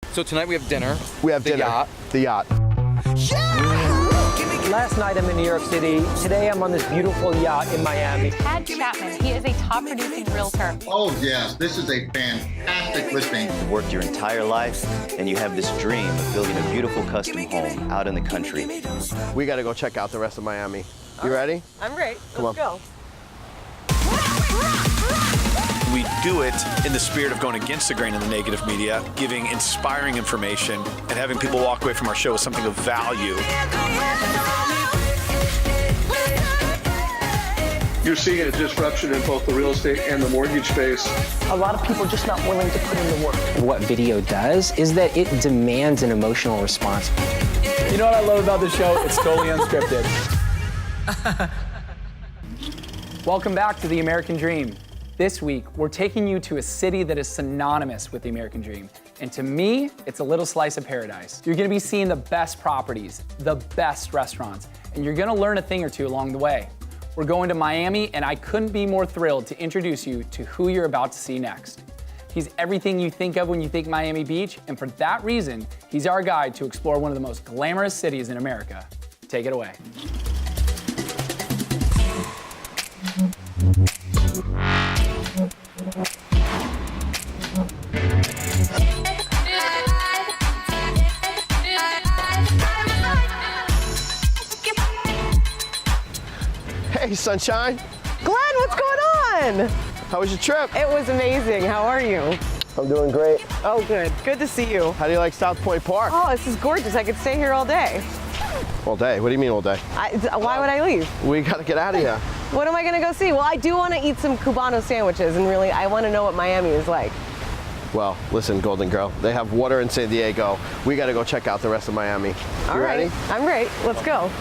So tonight we have dinner. We have dinner. Yacht. The yacht. Last night I'm in New York City. Today I'm on this beautiful yacht in Miami. Chapman, he is a top producing realtor. Oh yes, this is a fantastic listing. You've worked your entire life and you have this dream of building a beautiful custom home out in the country. We got to go check out the rest of Miami. You ready? I'm ready. Let's go. We do it in the spirit of going against the grain of the negative media, giving inspiring information, and having people walk away from our show with something of value. You're seeing a disruption in both the real estate and the mortgage space. A lot of people are just not willing to put in the work. What video does is that it demands an emotional response. You know what I love about the show? It's totally unscripted. Welcome back to The American Dream. This week, we're taking you to a city that is synonymous with the American dream. And to me, it's a little slice of paradise. You're gonna be seeing the best properties, the best restaurants, and you're gonna learn a thing or two along the way. We're going to Miami, and I couldn't be more thrilled to introduce you to who you're about to see next. He's everything you think of when you think Miami Beach, and for that reason, he's our guide to explore one of the most glamorous cities in America. Take it away. Hey, sunshine. Glenn, what's going on? How was your trip? It was amazing. How are you? I'm doing great. Oh, good. Good to see you. How do you like South Point Park? Oh, this is gorgeous. I could stay here all day. All day? What do you mean all day? Why would I leave? We got to get out of here. What am I going to go see? Well, I do want to eat some Cubano sandwiches, and really, I want to know what Miami is like. Well, listen, Golden Girl, they have water in San Diego. We got to go check out the rest of Miami. All right. Ready? I'm ready. Let's go.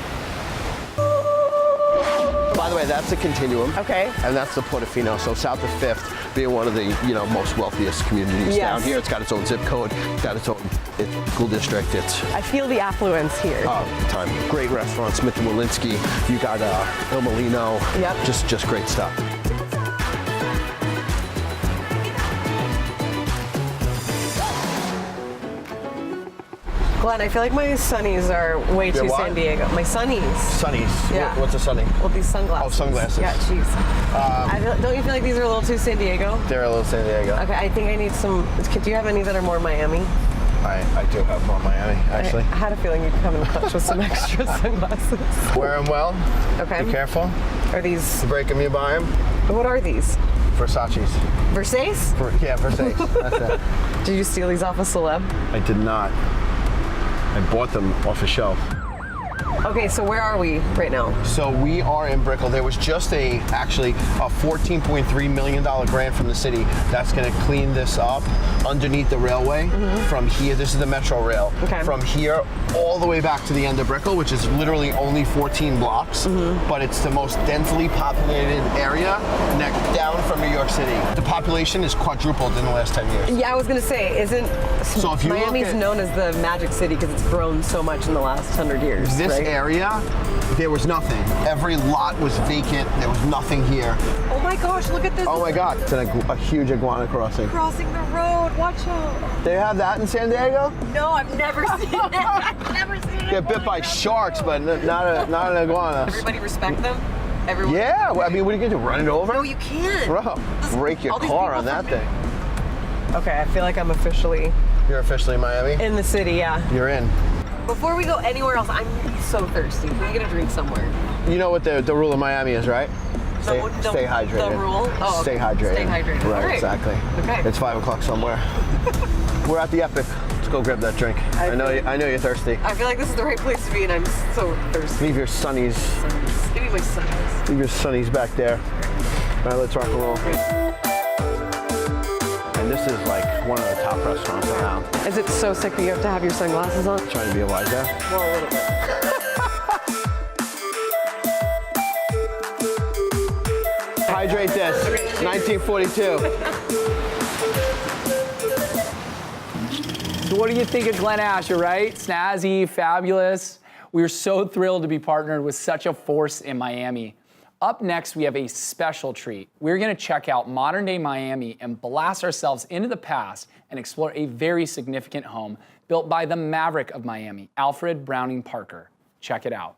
By the way, that's the Continuum. Okay. And that's the Portofino. So south of 5th, being one of the most wealthiest communities down here. It's got its own zip code. It's got its own school district. I feel the affluence here. Time. Great restaurants. Smith & Walensky. You got Il Molino. Yep. Just great stuff. Glenn, I feel like my sunnies are way too what? San Diego. My sunnies. Sunnies. Yeah. What's a sunny? Well, these sunglasses. Oh, sunglasses. Yeah, jeez. Don't you feel like these are a little too San Diego? They're a little San Diego. Okay, I think I need some. Do you have any that are more Miami? I do have more Miami, actually. I had a feeling you'd come in clutch with some extra sunglasses. Wear them well. Okay. Be careful. Are these? You break them, you buy them. What are these? Versace's. Versace? Yeah, Versace. That's it. Did you steal these off a celeb? I did not. I bought them off a shelf. Okay, so where are we right now? So we are in Brickell. There was just actually a $14.3 million grant from the city that's going to clean this up underneath the railway from here. This is the Metro Rail. Okay. From here all the way back to the end of Brickell, which is literally only 14 blocks, but it's the most densely populated area down from New York City. The population is quadrupled in the last 10 years. Yeah, I was going to say, So if you Miami's known as the Magic City because it's grown so much in the last 100 years, This right? area, there was nothing. Every lot was vacant. There was nothing here. Oh my gosh, look at this. Oh my God, it's a huge iguana crossing. Crossing the road, watch out. They have that in San Diego? No, I've never seen it. I've never seen it. Get bit by sharks, but not an iguana. Everybody respect them? Everyone? Yeah, well, I mean, what are you gonna do, run it over? No, you can't. Bro, break your car on that thing. Okay, I feel like I'm officially You're officially in Miami? in the city, yeah. You're in. Before we go anywhere else, I'm so thirsty. We're gonna drink somewhere. You know what the rule of Miami is, right? Stay hydrated. The rule? Oh, Stay okay. hydrated. Stay hydrated. Right, All right. exactly. Okay. It's 5 o'clock somewhere. We're at the Epic. Let's go grab that drink. I know you're thirsty. I feel like this is the right place to be, and I'm so thirsty. Leave your sunnies. Give me my sunnies. Leave your sunnies back there. All right, let's rock and roll. And this is like one of the top restaurants around. Is it so sick that you have to have your sunglasses on? Trying to be Elijah. Well, a little bit. Hydrate this. 1942. So what do you think of Glen Asher, right? Snazzy, fabulous. We are so thrilled to be partnered with such a force in Miami. Up next, we have a special treat. We're gonna check out modern-day Miami and blast ourselves into the past and explore a very significant home built by the maverick of Miami, Alfred Browning Parker. Check it out.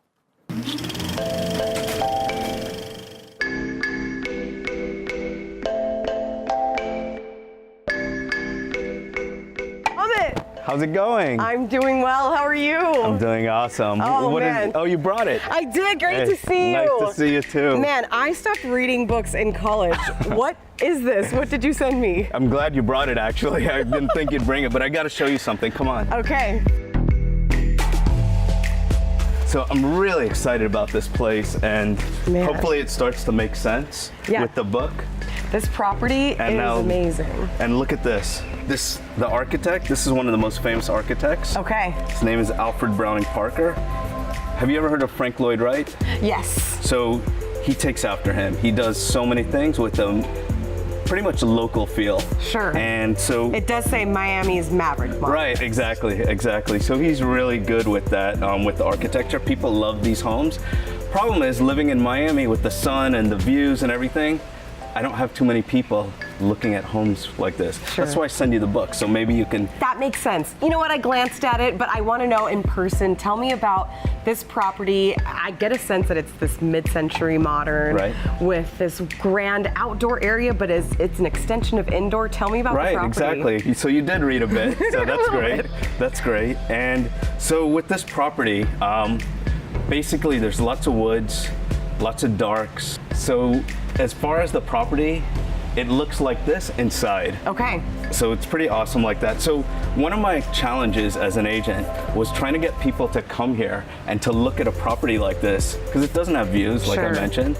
Amit, How's it going? I'm doing well. How are you? I'm doing awesome. Oh, man. Oh, you brought it. I did. Great Hey, to see you. Nice to see you too. Man, I stopped reading books in college. What is this? What did you send me? I'm glad you brought it, actually. I didn't think you'd bring it, but I got to show you something. Come on. Okay. So I'm really excited about this place, and Man. hopefully it starts to make sense with the book. This property is amazing. And look at this. The architect, this is one of the most famous architects. Okay. His name is Alfred Browning Parker. Have you ever heard of Frank Lloyd Wright? Yes. So he takes after him. He does so many things with pretty much a local feel. Sure. And so it does say Miami's Maverick Model. Right, exactly. So he's really good with that, with the architecture. People love these homes. Problem is, living in Miami with the sun and the views and everything, I don't have too many people looking at homes like this. Sure. That's why I send you the book, so maybe you can... That makes sense. You know what, I glanced at it, but I want to know in person. Tell me about this property. I get a sense that it's this mid-century modern with this grand outdoor area, but it's an extension of indoor. Tell me about the property. Right, exactly. So you did read a bit, so that's great. That's great. And so with this property, basically there's lots of woods, lots of darks. So as far as the property, it looks like this inside. Okay. So it's pretty awesome like that. So one of my challenges as an agent was trying to get people to come here and to look at a property like this, because it doesn't have views, like I mentioned.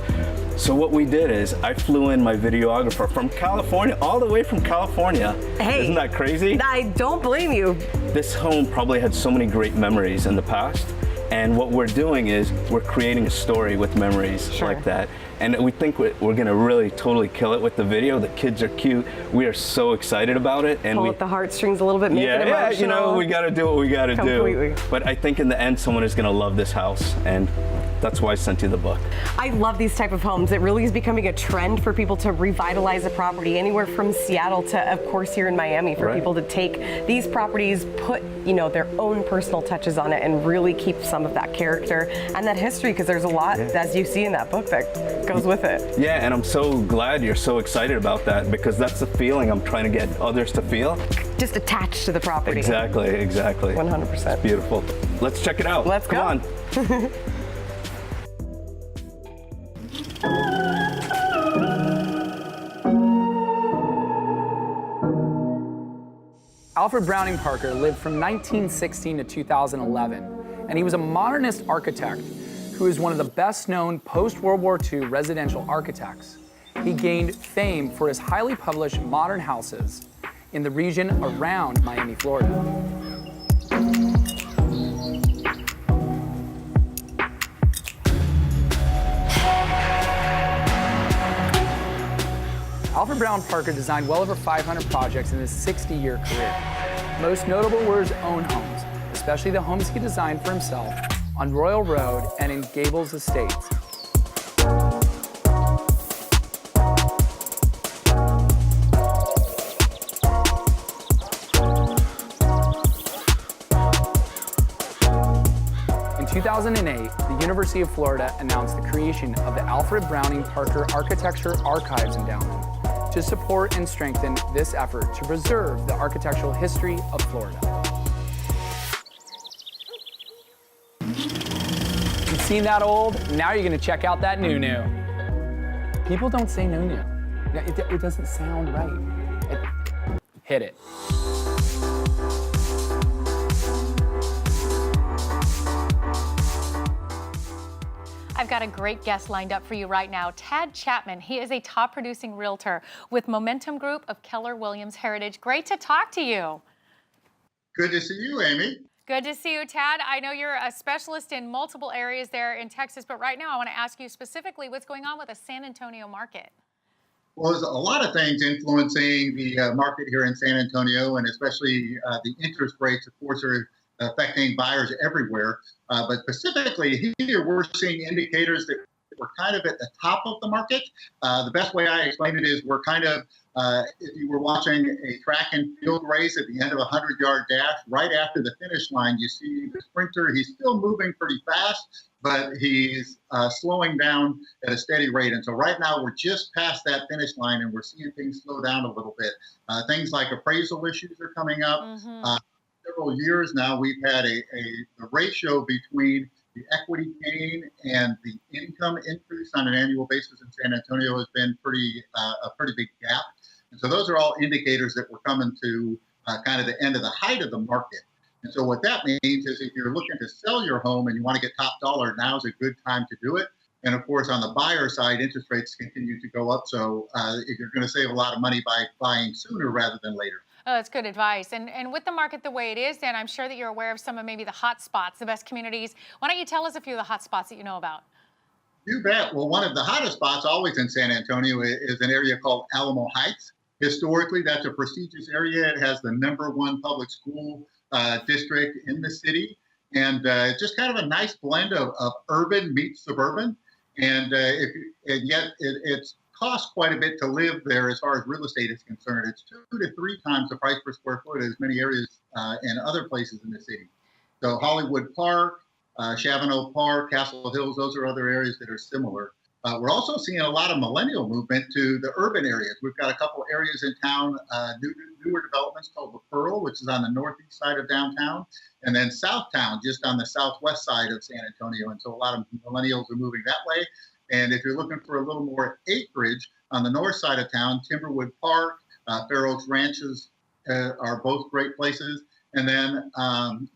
So what we did is I flew in my videographer from California, all the way from California. Hey. Isn't that crazy? I don't blame you. This home probably had so many great memories in the past. And what we're doing is we're creating a story with memories like that. And we think we're gonna really totally kill it with the video. The kids are cute. We are so excited about it. And pull at the heartstrings a little bit, make it emotional. Yeah, you know, we gotta do what we gotta Completely. do. But I think in the end, someone is gonna love this house. And that's why I sent you the book. I love these type of homes. It really is becoming a trend for people to revitalize a property, anywhere from Seattle to, of course, here in Miami, for people to take these properties, put, you know, their own personal touches on it, and really keep some of that character and that history, because there's a lot, as you see in that book, that goes with it. Yeah, and I'm so glad you're so excited about that, because that's the feeling I'm trying to get others to feel. Just attached to the property. Exactly. 100%. It's beautiful. Let's check it out. Let's go. Come on. Alfred Browning Parker lived from 1916 to 2011, and he was a modernist architect who is one of the best-known post-World War II residential architects. He gained fame for his highly published modern houses in the region around Miami, Florida. Alfred Browning Parker designed well over 500 projects in his 60-year career. Most notable were his own homes, especially the homes he designed for himself on Royal Road and in Gables Estates. In 2008, the University of Florida announced the creation of the Alfred Browning Parker Architecture Archives Endowment to support and strengthen this effort to preserve the architectural history of Florida. You've seen that old? Now you're gonna check out that new. People don't say new. It doesn't sound right. Hit it. I've got a great guest lined up for you right now, Tad Chapman. He is a top producing realtor with Momentum Group of Keller Williams Heritage. Great to talk to you. Good to see you, Amy. Good to see you, Tad. I know you're a specialist in multiple areas there in Texas, but right now I want to ask you specifically what's going on with the San Antonio market. Well, there's a lot of things influencing the market here in San Antonio, and especially the interest rates, of course, are affecting buyers everywhere. But specifically here, we're seeing indicators that we're kind of at the top of the market. The best way I explain it is we're kind of, if you were watching a track and field race at the end of a 100-yard dash, right after the finish line, you see the sprinter. He's still moving pretty fast, but he's slowing down at a steady rate. And so right now we're just past that finish line and we're seeing things slow down a little bit. Things like appraisal issues are coming up. Several years now, we've had a ratio between the equity gain and the income increase on an annual basis in San Antonio has been a pretty big gap. And so those are all indicators that we're coming to kind of the end of the height of the market. And so what that means is if you're looking to sell your home and you want to get top dollar, now's a good time to do it. And of course, on the buyer side, interest rates continue to go up. So you're going to save a lot of money by buying sooner rather than later. Oh, that's good advice. And with the market the way it is, then I'm sure that you're aware of some of maybe the hot spots, the best communities. Why don't you tell us a few of the hot spots that you know about? You bet. Well, one of the hottest spots always in San Antonio is an area called Alamo Heights. Historically, that's a prestigious area. It has the _1 public school district in the city. And just kind of a nice blend of urban meets suburban. And yet it's costs quite a bit to live there as far as real estate is concerned. It's 2 to 3 times the price per square foot as many areas and other places in the city. So Hollywood Park, Chavano Park, Castle Hills, those are other areas that are similar. We're also seeing a lot of millennial movement to the urban areas. We've got a couple areas in town, newer developments called the Pearl, which is on the northeast side of downtown, and then Southtown, just on the southwest side of San Antonio. And so a lot of millennials are moving that way. And if you're looking for a little more acreage on the north side of town, Timberwood Park, Fair Oaks Ranches are both great places. And then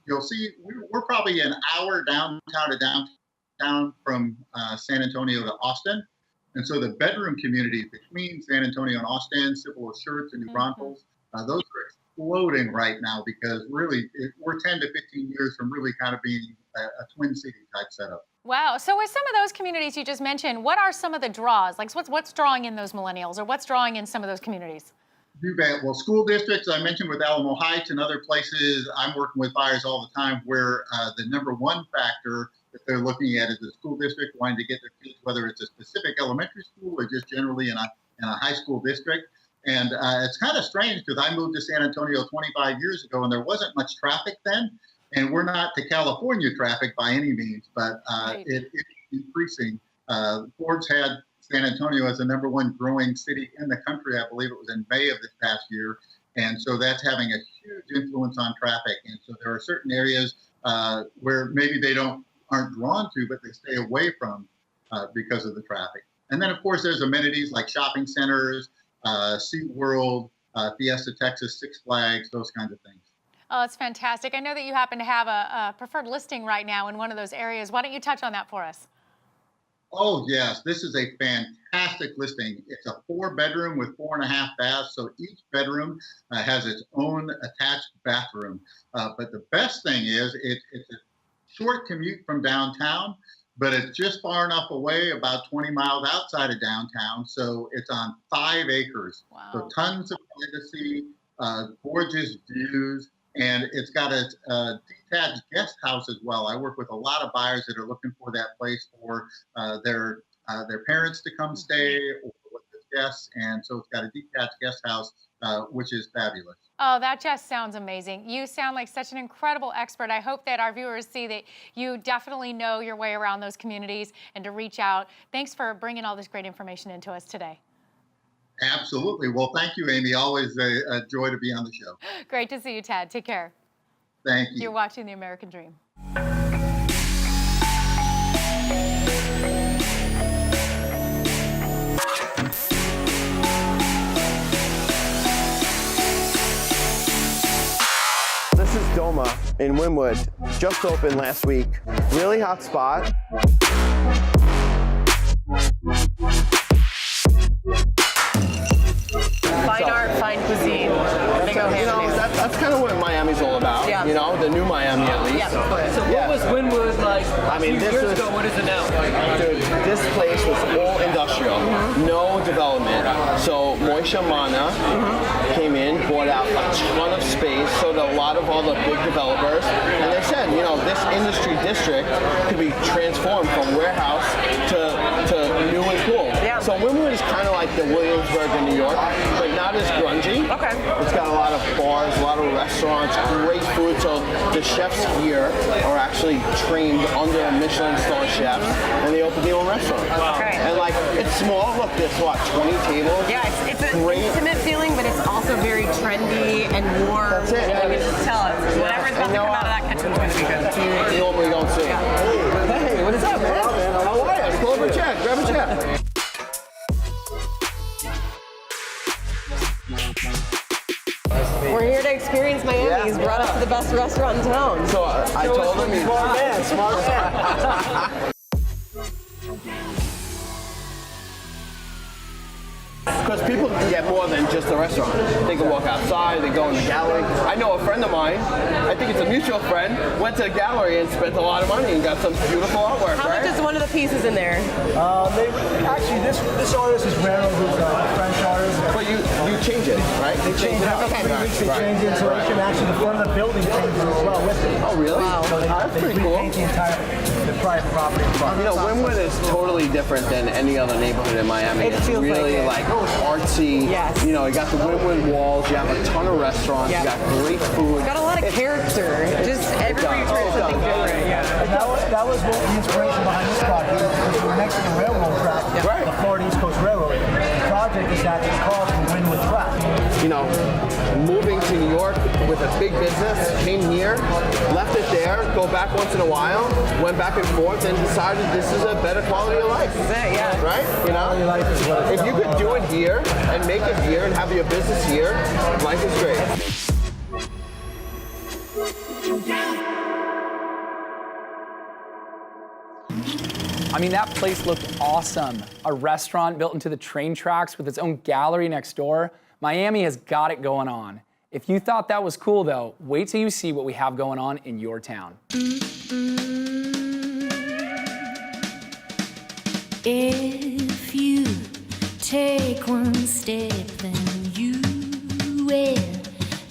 you'll see we're probably an hour downtown to downtown from San Antonio to Austin. And so the bedroom communities between San Antonio and Austin, Civil Assurance and New Braunfels, those are exploding right now because really we're 10 to 15 years from really kind of being a Twin City type setup. Wow. So with some of those communities you just mentioned, what are some of the draws? Like what's drawing in those millennials or what's drawing in some of those communities? You bet. Well, school districts, I mentioned with Alamo Heights and other places, I'm working with buyers all the time where the #1 factor that they're looking at is the school district wanting to get their kids, whether it's a specific elementary school or just generally in a high school district. And it's kind of strange because I moved to San Antonio 25 years ago and there wasn't much traffic then. And we're not to California traffic by any means, but it's increasing. Forbes had San Antonio as the #1 growing city in the country. I believe it was in May of this past year. And so that's having a huge influence on traffic. And so there are certain areas where maybe they aren't drawn to, but they stay away from because of the traffic. And then, of course, there's amenities like shopping centers, SeaWorld, Fiesta Texas, Six Flags, those kinds of things. Oh, it's fantastic. I know that you happen to have a preferred listing right now in one of those areas. Why don't you touch on that for us? Oh, yes. This is a fantastic listing. It's a 4-bedroom with 4.5 baths. So each bedroom has its own attached bathroom. But the best thing is it's a short commute from downtown, but it's just far enough away, about 20 miles outside of downtown. So it's on 5 acres. Wow. So tons of privacy, gorgeous views. And it's got a detached guest house as well. I work with a lot of buyers that are looking for that place for their parents to come stay or with the guests. And so it's got a detached guest house, which is fabulous. Oh, that just sounds amazing. You sound like such an incredible expert. I hope that our viewers see that you definitely know your way around those communities and to reach out. Thanks for bringing all this great information into us today. Absolutely. Well, thank you, Amy. Always a joy to be on the show. Great to see you, Tad. Take care. Thank you. You're watching The American Dream. This is Doma in Wynwood. Just opened last week. Really hot spot. Fine art, fine cuisine. They go hand in hand. That's kind of what Miami's all about. Yeah. You know, the new Miami at least. Yeah. So what was Wynwood like a few years ago? What is it now? Dude, this place was all industrial, no development. So Moishe Mana came in, bought out a ton of space, sold a lot of all the big developers, and they said, you know, this industry district could be transformed from warehouse to in Williamsburg in New York, but not as grungy. Okay. It's got a lot of bars, a lot of restaurants, great food. So the chefs here are actually trained under a Michelin star chef, and they open their own restaurant. Wow. Okay. And like, it's small. Look, there's what, 20 tables? Yeah, it's an intimate feeling, but it's also very trendy and warm. That's it. You can just tell it. Whatever's about to come out of that kitchen is going to be good. You normally don't see. Yeah. Hey, what is up, man? How are you? Pull over a chair. Grab a chair. We're here to experience Miami. He's brought us to the best restaurant in town. So I told him he's smart man, smart man. Because people can get more than just a restaurant. They can walk outside, they go in the gallery. I know a friend of mine, I think it's a mutual friend, went to the gallery and spent a lot of money and got some beautiful artwork, How right? much is one of the pieces in there? Actually, this artist is Rena, who's a French artist. But you change it, right? They change it every 3 weeks. They change the insulation. Actually, the front of the building changes as well with it. Oh, really? Wow. So That's they pretty cool. repaint the private property. You know, Wynwood is totally different than any other neighborhood in Miami. It It's feels really like it. artsy. Yes. You know, you got the Wynwood walls, you have a ton of restaurants, Yep. you got great food. It's got a lot of character. Just everywhere you turn something different. Yeah. And that was what the inspiration behind this project. Because we're next to the railroad track, Right. the Florida East Coast Railroad. The project is actually called the Wynwood Track. You know, moving to New York with a big business, came here, left it there, go back once in a while, went back and forth, and decided this is a better quality of life. That's it, yeah. Right? You know? Life is what it's If you could do it here and make it here and have your business here, life is great. I mean, that place looked awesome. A restaurant built into the train tracks with its own gallery next door. Miami has got it going on. If you thought that was cool though, wait till you see what we have going on in your town. If you take one step, then you will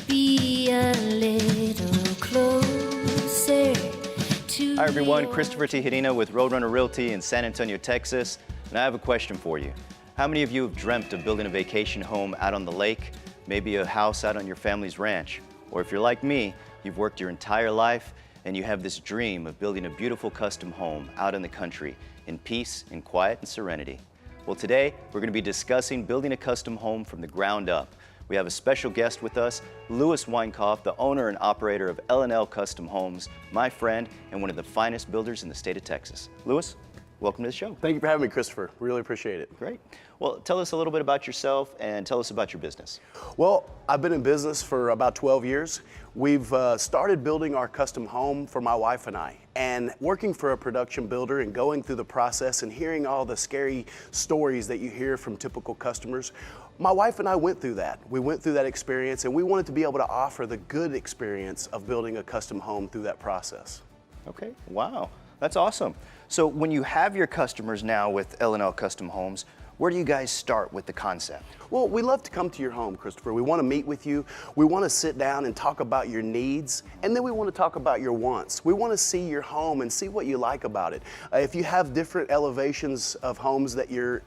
be a little closer to. Hi everyone, Christopher Tijerina with Roadrunner Realty in San Antonio, Texas. And I have a question for you. How many of you have dreamt of building a vacation home out on the lake? Maybe a house out on your family's ranch? Or if you're like me, you've worked your entire life and you have this dream of building a beautiful custom home out in the country in peace, in quiet and serenity. Well, today we're going to be discussing building a custom home from the ground up. We have a special guest with us, Louis Winecoff, the owner and operator of L&L Custom Homes, my friend, and one of the finest builders in the state of Texas. Louis, welcome to the show. Thank you for having me, Christopher. Really appreciate it. Great. Well, tell us a little bit about yourself and tell us about your business. Well, I've been in business for about 12 years. We've started building our custom home for my wife and I. And working for a production builder and going through the process and hearing all the scary stories that you hear from typical customers, my wife and I went through that. We went through that experience and we wanted to be able to offer the good experience of building a custom home through that process. Okay, wow, that's awesome. So when you have your customers now with L&L Custom Homes, where do you guys start with the concept? Well, we love to come to your home, Christopher. We want to meet with you. We want to sit down and talk about your needs, and then we want to talk about your wants. We want to see your home and see what you like about it. If you have different elevations of homes that you're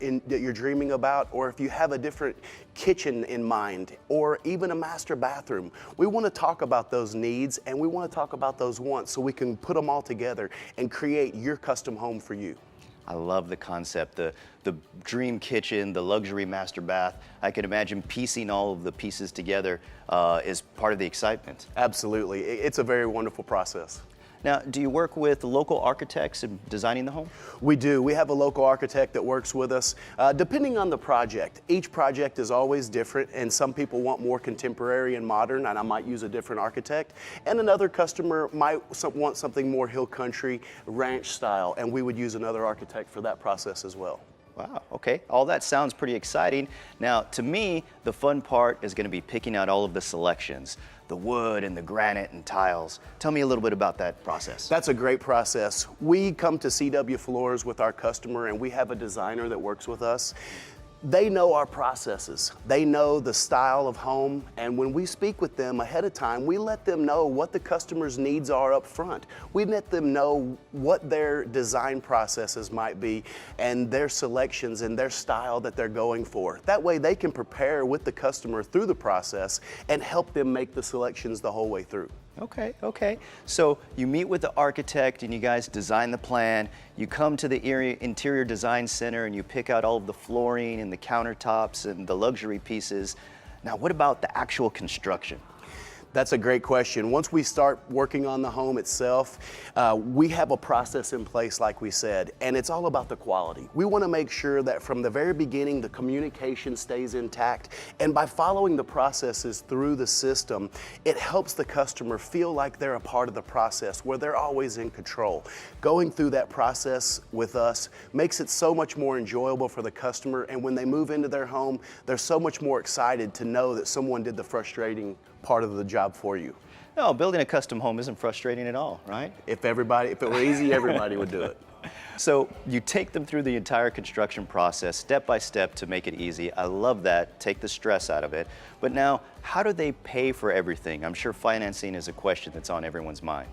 dreaming about, or if you have a different kitchen in mind, or even a master bathroom, we want to talk about those needs and we want to talk about those wants so we can put them all together and create your custom home for you. I love the concept, the dream kitchen, the luxury master bath. I can imagine piecing all of the pieces together is part of the excitement. Absolutely. It's a very wonderful process. Now, do you work with local architects in designing the home? We do. We have a local architect that works with us. Depending on the project, each project is always different, and some people want more contemporary and modern, and I might use a different architect. And another customer might want something more hill country, ranch style, and we would use another architect for that process as well. Wow, okay. All that sounds pretty exciting. Now, to me, the fun part is going to be picking out all of the selections, the wood and the granite and tiles. Tell me a little bit about that process. That's a great process. We come to CW Floors with our customer and we have a designer that works with us. They know our processes. They know the style of home, and when we speak with them ahead of time, we let them know what the customer's needs are up front. We let them know what their design processes might be and their selections and their style that they're going for. That way they can prepare with the customer through the process and help them make the selections the whole way through. Okay. So you meet with the architect and you guys design the plan. You come to the interior design center and you pick out all of the flooring and the countertops and the luxury pieces. Now, what about the actual construction? That's a great question. Once we start working on the home itself, we have a process in place, like we said, and it's all about the quality. We want to make sure that from the very beginning, the communication stays intact, and by following the processes through the system, it helps the customer feel like they're a part of the process, where they're always in control. Going through that process with us makes it so much more enjoyable for the customer, and when they move into their home, they're so much more excited to know that someone did the frustrating part of the job for you. No, building a custom home isn't frustrating at all, right? If it were easy, everybody would do it. So you take them through the entire construction process step by step to make it easy. I love that, take the stress out of it. But now, how do they pay for everything? I'm sure financing is a question that's on everyone's mind.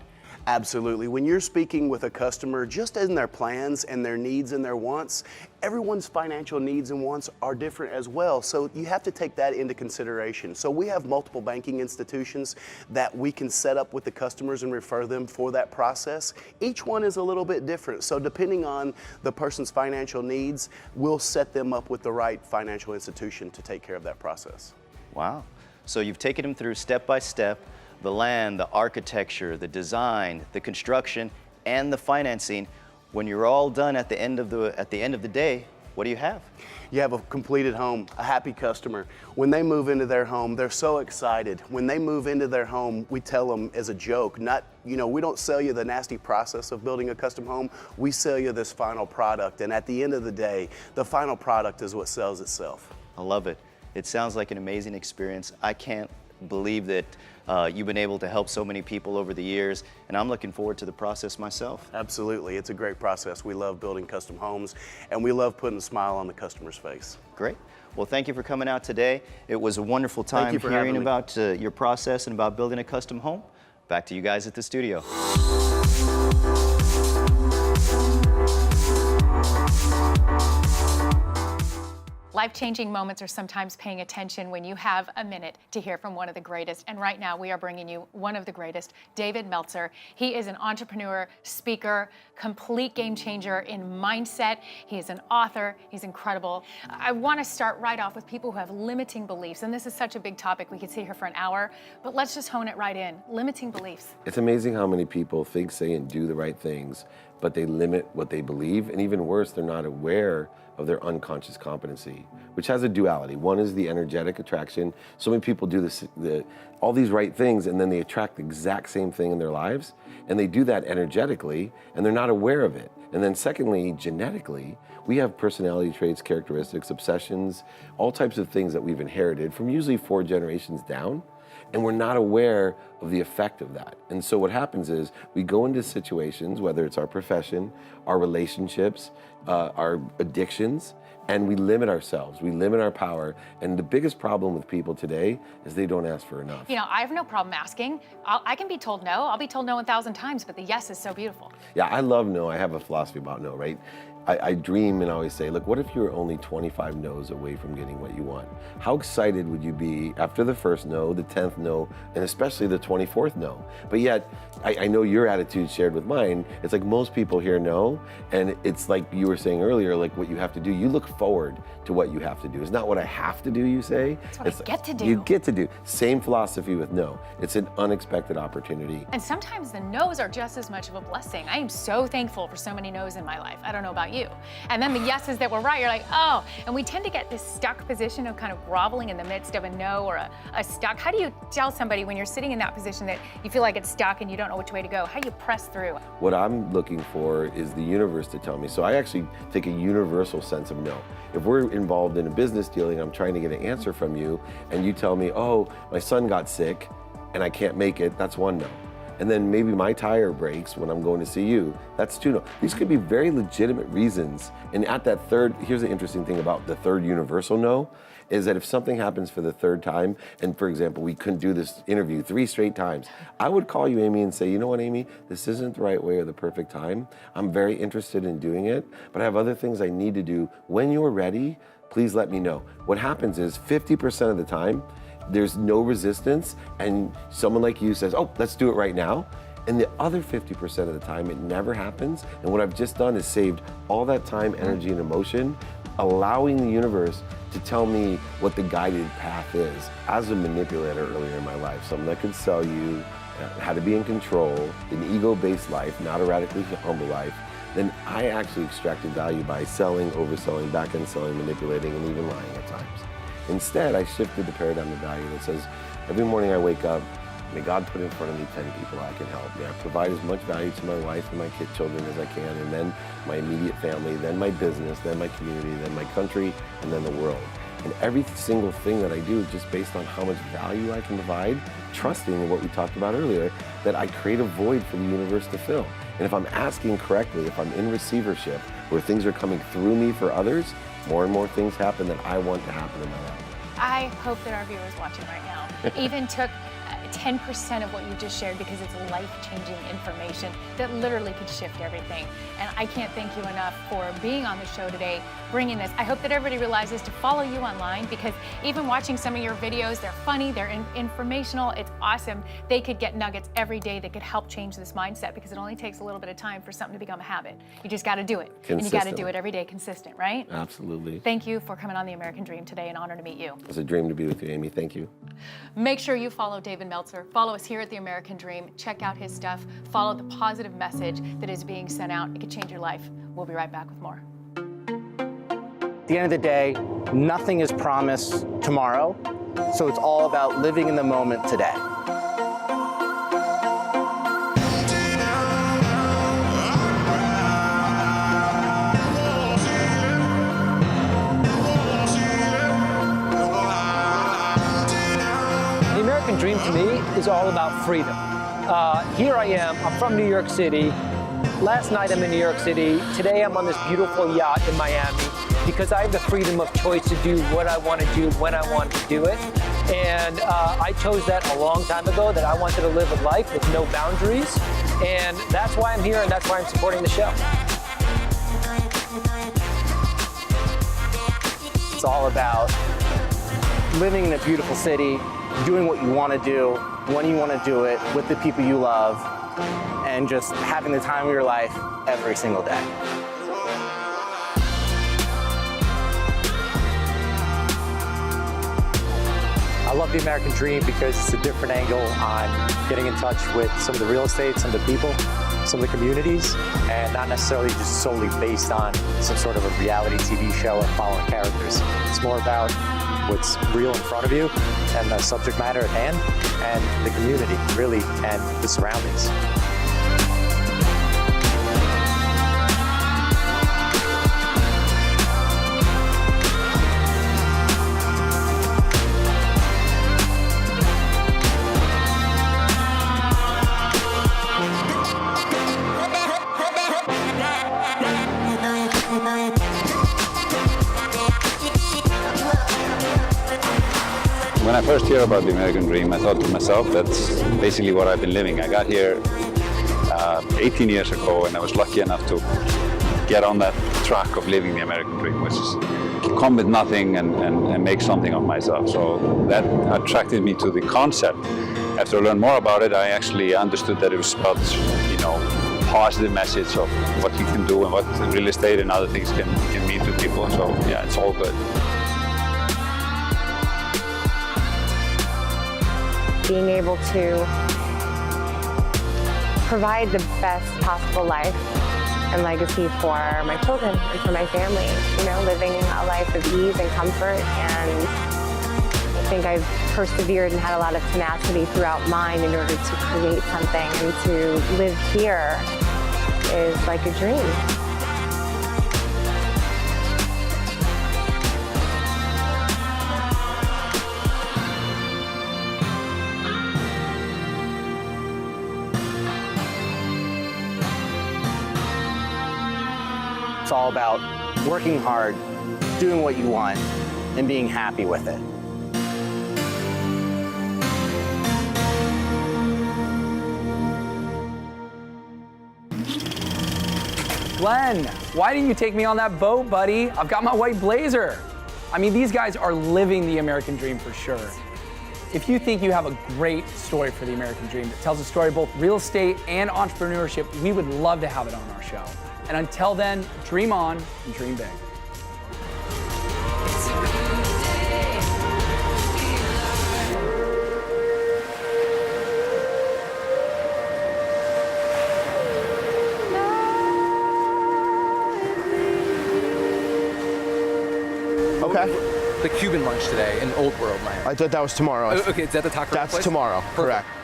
Absolutely. When you're speaking with a customer, just in their plans and their needs and their wants, everyone's financial needs and wants are different as well. So you have to take that into consideration. So we have multiple banking institutions that we can set up with the customers and refer them for that process. Each one is a little bit different. So depending on the person's financial needs, we'll set them up with the right financial institution to take care of that process. Wow. So you've taken them through step by step, the land, the architecture, the design, the construction, and the financing. When you're all done at the end of the day, what do you have? You have a completed home, a happy customer. When they move into their home, they're so excited. When they move into their home, we tell them as a joke, we don't sell you the nasty process of building a custom home. We sell you this final product. And at the end of the day, the final product is what sells itself. I love it. It sounds like an amazing experience. I can't believe that you've been able to help so many people over the years, and I'm looking forward to the process myself. Absolutely, it's a great process. We love building custom homes, and we love putting a smile on the customer's face. Great. Well, thank you for coming out today. It was a wonderful time hearing about your process and about building a custom home. Back to you guys at the studio. Life-changing moments are sometimes paying attention when you have a minute to hear from one of the greatest. And right now, we are bringing you one of the greatest, David Meltzer. He is an entrepreneur, speaker, complete game changer in mindset. He is an author. He's incredible. I want to start right off with people who have limiting beliefs. And this is such a big topic. We could sit here for an hour, but let's just hone it right in. Limiting beliefs. It's amazing how many people think, say, and do the right things, but they limit what they believe. And even worse, they're not aware of their unconscious competency, which has a duality. One is the energetic attraction. So many people do all these right things, and then they attract the exact same thing in their lives, and they do that energetically, and they're not aware of it. And then secondly, genetically, we have personality traits, characteristics, obsessions, all types of things that we've inherited from usually 4 generations down, and we're not aware of the effect of that. And so what happens is we go into situations, whether it's our profession, our relationships, our addictions, and we limit ourselves, we limit our power. And the biggest problem with people today is they don't ask for enough. You know, I have no problem asking. I can be told no. I'll be told no 1,000 times, but the yes is so beautiful. Yeah, I love no. I have a philosophy about no, right? I dream and always say, look, what if you were only 25 no's away from getting what you want? How excited would you be after the first no, the 10th no, and especially the 24th no? But yet, I know your attitude shared with mine. It's like most people hear no, and it's like you were saying earlier, like what you have to do. You look forward to what you have to do. It's not what I have to do, you say. It's what I get to do. You get to do. Same philosophy with no. It's an unexpected opportunity. And sometimes the no's are just as much of a blessing. I am so thankful for so many no's in my life. I don't know about you. And then the yeses that were right, you're like, oh. And we tend to get this stuck position of kind of groveling in the midst of a no or a stuck. How do you tell somebody when you're sitting in that position that you feel like it's stuck and you don't know which way to go? How do you press through? What I'm looking for is the universe to tell me. So I actually take a universal sense of no. If we're involved in a business deal and I'm trying to get an answer from you and you tell me, oh, my son got sick and I can't make it, that's one no. and then maybe my tire breaks when I'm going to see you. That's 2 no. These could be very legitimate reasons. And at that third, here's the interesting thing about the third universal no, is that if something happens for the third time, and for example, we couldn't do this interview 3 straight times, I would call you, Amy, and say, you know what, Amy, this isn't the right way or the perfect time. I'm very interested in doing it, but I have other things I need to do. When you're ready, please let me know. What happens is 50% of the time, there's no resistance, and someone like you says, oh, let's do it right now. And the other 50% of the time, it never happens. And what I've just done is saved all that time, energy, and emotion, allowing the universe to tell me what the guided path is. As a manipulator earlier in my life, someone that could sell you, how to be in control, an ego-based life, not a radically humble life, then I actually extracted value by selling, overselling, back-end selling, manipulating, and even lying at times. Instead, I shifted the paradigm of value that says, every morning I wake up, may God put in front of me 10 people I can help. May I provide as much value to my wife and my children as I can, and then my immediate family, then my business, then my community, then my country, and then the world. And every single thing that I do is just based on how much value I can provide, trusting in what we talked about earlier, that I create a void for the universe to fill. And if I'm asking correctly, if I'm in receivership, where things are coming through me for others, more and more things happen that I want to happen in my life. I hope that our viewers watching right now even took 10% of what you just shared, because it's life-changing information that literally could shift everything. And I can't thank you enough for being on the show today, bringing this. I hope that everybody realizes to follow you online, because even watching some of your videos, they're funny, they're informational, it's awesome. They could get nuggets every day that could help change this mindset, because it only takes a little bit of time for something to become a habit. You just got to do it. And you got to do it every day, consistent, right? Absolutely. Thank you for coming on The American Dream today. An honor to meet you. It's a dream to be with you, Amy. Thank you. Make sure you follow David Meltzer. Follow us here at The American Dream. Check out his stuff. Follow the positive message that is being sent out. It could change your life. We'll be right back with more. At the end of the day, nothing is promised tomorrow, so it's all about living in the moment today. The American dream to me is all about freedom. Here I am, I'm from New York City. Last night I'm in New York City. Today I'm on this beautiful yacht in Miami because I have the freedom of choice to do what I want to do when I want to do it. And I chose that a long time ago, that I wanted to live a life with no boundaries. And that's why I'm here, and that's why I'm supporting the show. It's all about living in a beautiful city, doing what you want to do, when you want to do it, with the people you love, and just having the time of your life every single day. I love the American dream because it's a different angle on getting in touch with some of the real estate, some of the people, some of the communities, and not necessarily just solely based on some sort of a reality TV show and following characters. It's more about what's real in front of you and the subject matter at hand and the community, really, and the surroundings. When I first heard about the American dream, I thought to myself, that's basically what I've been living. I got here 18 years ago, and I was lucky enough to get on that track of living the American dream, which is come with nothing and make something of myself. So that attracted me to the concept. After I learned more about it, I actually understood that it was about, positive message of what you can do and what real estate and other things can mean to people. So yeah, it's all good. Being able to provide the best possible life and legacy for my children and for my family, living a life of ease and comfort. And I think I've persevered and had a lot of tenacity throughout mine in order to create something, and to live here is like a dream. it's all about working hard, doing what you want, and being happy with it. Glen, why didn't you take me on that boat, buddy? I've got my white blazer. I mean, these guys are living the American dream for sure. If you think you have a great story for the American dream that tells a story of both real estate and entrepreneurship, we would love to have it on our show. And until then, dream on and dream big. Okay. The Cuban lunch today in Old World, Miami. I thought that was tomorrow. Okay, is that the taco That's place? tomorrow, Perfect. correct.